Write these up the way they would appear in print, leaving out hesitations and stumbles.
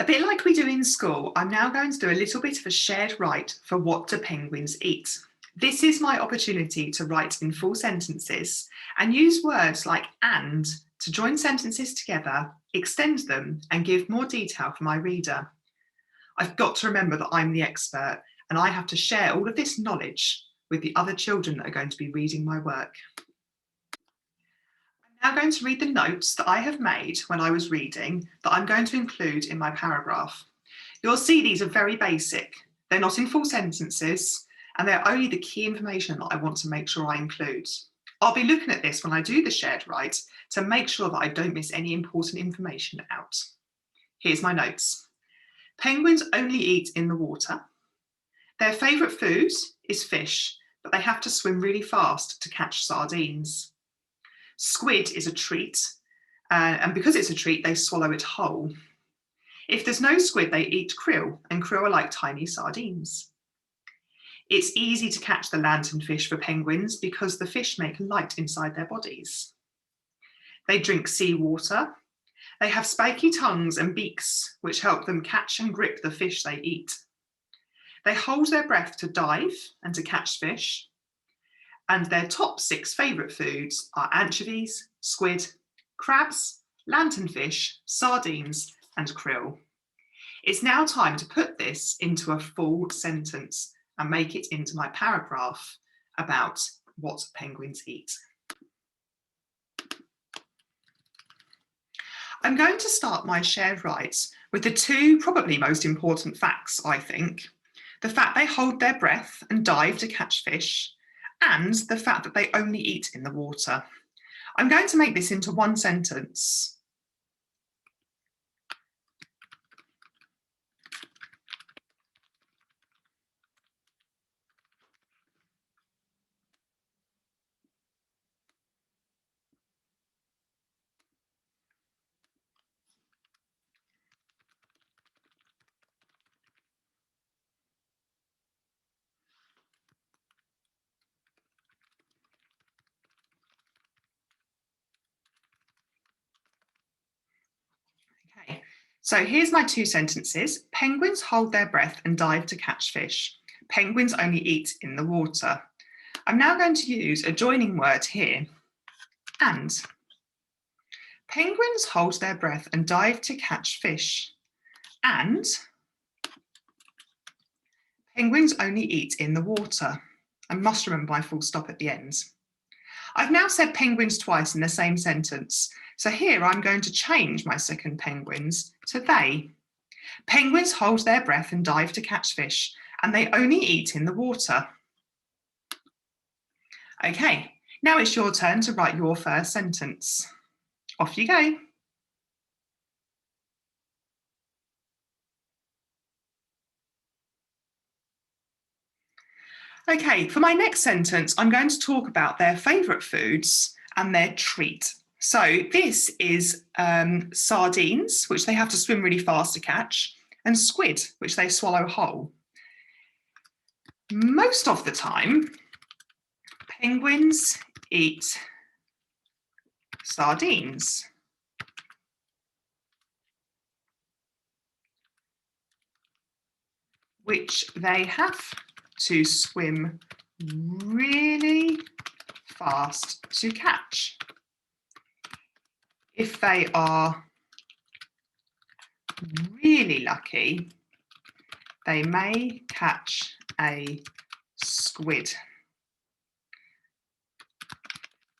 A bit like we do in school, I'm now going to do a little bit of a shared write for what do penguins eat. This is my opportunity to write in full sentences and use words like and to join sentences together, extend them and give more detail for my reader. I've got to remember that I'm the expert and I have to share all of this knowledge with the other children that are going to be reading my work. I'm now going to read the notes that I have made when I was reading that I'm going to include in my paragraph. You'll see these are very basic. They're not in full sentences and they're only the key information that I want to make sure I include. I'll be looking at this when I do the shared write to make sure that I don't miss any important information out. Here's my notes. Penguins only eat in the water. Their favourite food is fish, but they have to swim really fast to catch sardines. Squid is a treat, and because it's a treat, they swallow it whole. If there's no squid, they eat krill, and krill are like tiny sardines. It's easy to catch the lanternfish for penguins because the fish make light inside their bodies. They drink seawater. They have spiky tongues and beaks, which help them catch and grip the fish they eat. They hold their breath to dive and to catch fish. And their top 6 favourite foods are anchovies, squid, crabs, lanternfish, sardines, and krill. It's now time to put this into a full sentence and make it into my paragraph about what penguins eat. I'm going to start my shared writes with the 2 probably most important facts, I think. The fact they hold their breath and dive to catch fish, and the fact that they only eat in the water. I'm going to make this into one sentence. Okay, so here's my 2 sentences. Penguins hold their breath and dive to catch fish. Penguins only eat in the water. I'm now going to use a joining word here, and. Penguins hold their breath and dive to catch fish, and penguins only eat in the water. I must remember my full stop at the end. I've now said penguins twice in the same sentence, so here I'm going to change my second penguins to they. Penguins hold their breath and dive to catch fish, and they only eat in the water. Okay, now it's your turn to write your first sentence. Off you go. Okay, for my next sentence, I'm going to talk about their favourite foods and their treat. So this is sardines, which they have to swim really fast to catch, and squid, which they swallow whole. Most of the time, penguins eat sardines. Which they have to swim really fast to catch. If they are really lucky, they may catch a squid.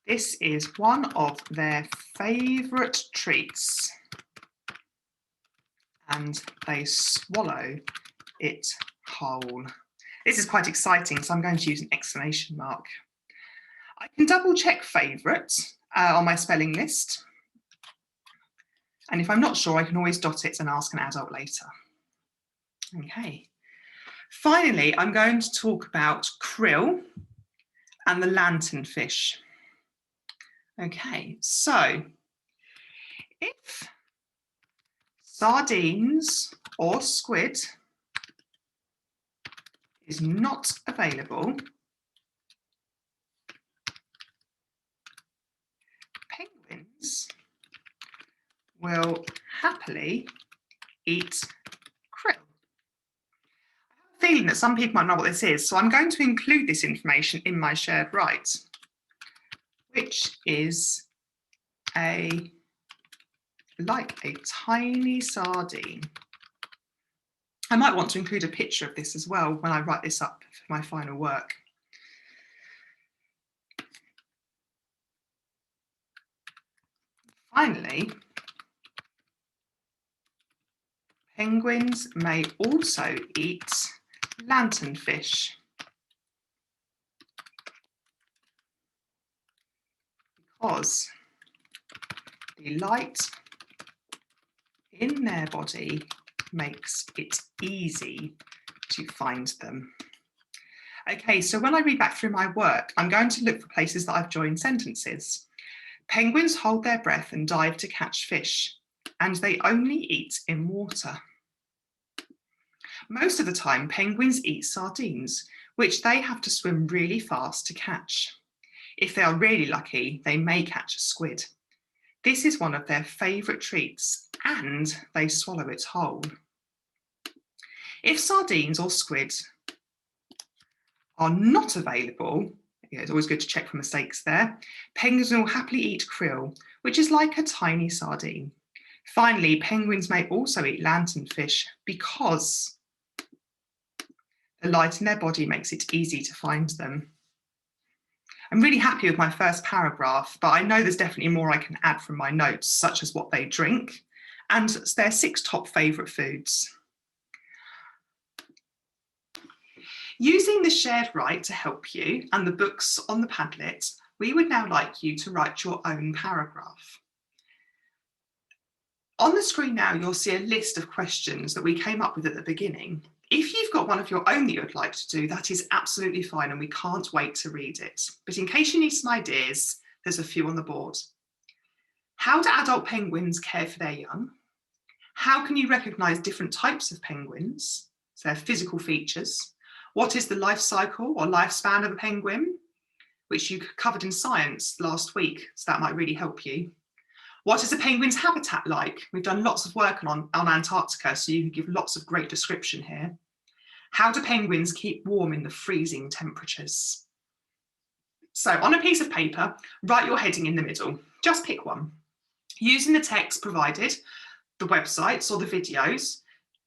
This is one of their favourite treats, and they swallow it whole. This is quite exciting, so I'm going to use an exclamation mark. I can double check favourite on my spelling list. And if I'm not sure, I can always dot it and ask an adult later. Okay. Finally, I'm going to talk about krill and the lanternfish. Okay, so if sardines or squid is not available, penguins will happily eat krill. I have a feeling that some people might know what this is, so I'm going to include this information in my shared write, which is like a tiny sardine. I might want to include a picture of this as well when I write this up for my final work. Finally, penguins may also eat lanternfish because the light in their body makes it easy to find them. Okay, so when I read back through my work, I'm going to look for places that I've joined sentences. Penguins hold their breath and dive to catch fish, and they only eat in water. Most of the time, penguins eat sardines, which they have to swim really fast to catch. If they are really lucky, they may catch a squid. This is one of their favourite treats, and they swallow it whole. If sardines or squid are not available, it's always good to check for mistakes there, penguins will happily eat krill, which is like a tiny sardine. Finally, penguins may also eat lanternfish because the light in their body makes it easy to find them. I'm really happy with my first paragraph, but I know there's definitely more I can add from my notes, such as what they drink and their 6 top favourite foods. Using the shared write to help you and the books on the Padlet, we would now like you to write your own paragraph. On the screen now, you'll see a list of questions that we came up with at the beginning. If you've got one of your own that you would like to do, that is absolutely fine and we can't wait to read it. But in case you need some ideas, there's a few on the board. How do adult penguins care for their young? How can you recognise different types of penguins, so their physical features? What is the life cycle or lifespan of a penguin, which you covered in science last week, so that might really help you. What is a penguin's habitat like? We've done lots of work on Antarctica, so you can give lots of great description here. How do penguins keep warm in the freezing temperatures? So on a piece of paper, write your heading in the middle. Just pick one. Using the text provided, the websites or the videos,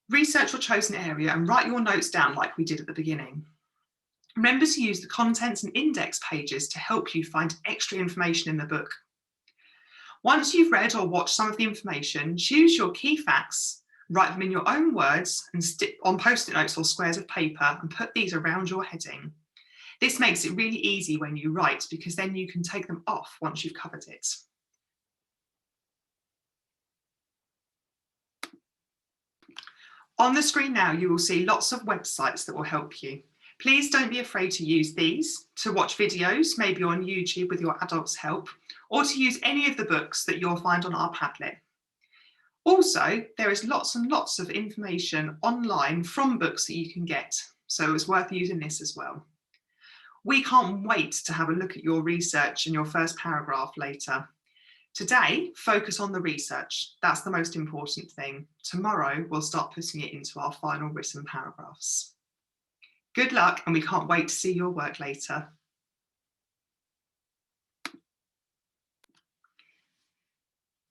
research your chosen area and write your notes down like we did at the beginning. Remember to use the contents and index pages to help you find extra information in the book. Once you've read or watched some of the information, choose your key facts, write them in your own words and stick on post-it notes or squares of paper and put these around your heading. This makes it really easy when you write because then you can take them off once you've covered it. On the screen now, you will see lots of websites that will help you. Please don't be afraid to use these, to watch videos, maybe on YouTube with your adults' help, or to use any of the books that you'll find on our Padlet. Also, there is lots and lots of information online from books that you can get, so it's worth using this as well. We can't wait to have a look at your research and your first paragraph later. Today, focus on the research. That's the most important thing. Tomorrow, we'll start putting it into our final written paragraphs. Good luck, and we can't wait to see your work later.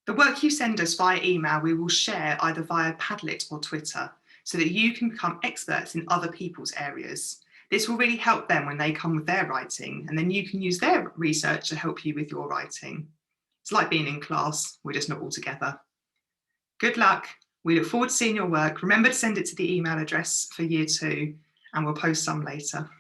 The work you send us via email, we will share either via Padlet or Twitter so that you can become experts in other people's areas. This will really help them when they come with their writing, and then you can use their research to help you with your writing. It's like being in class, we're just not all together. Good luck. We look forward to seeing your work. Remember to send it to the email address for year 2, and we'll post some later.